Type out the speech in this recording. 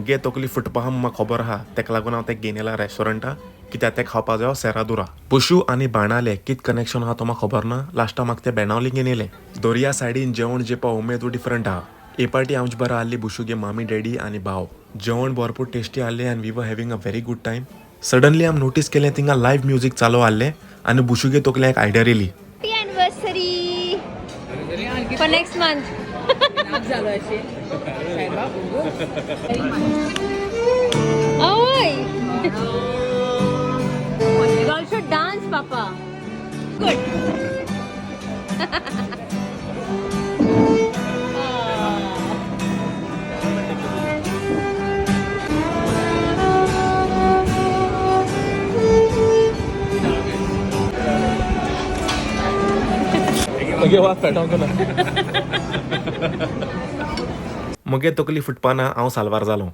मगे तकली फुटपा म्हाका खबर आहा तेका लागून हांव तेका घेवन येयला रेस्टॉरंटा कित्याक तेका खावपा जायो सेरादुरा बुशू आनी बाणाले कित कनेक्शन आहा तो म्हाका खबर ना लास्टा म्हाका ते बेणावली घेवन येयले दर्या सायडीन जेवण जेवपा उमेद डिफरंट आहा हे पार्टी आमची बरा आहली बुशूगे मामी डॅडी आनी भाव जेवण भरपूर टेस्टी आहले आनी we were having a very good time suddenly um notice केलें थिंगा लायव्ह म्युजीक चालू आहलें आनी बुशूगे तकलें एक आयडिया येयली एनिवर्सरी फॉर नेक्स्ट मंथ ओय you all should dance papa good मगे तकली फुटपाना हांव साल्वार जालो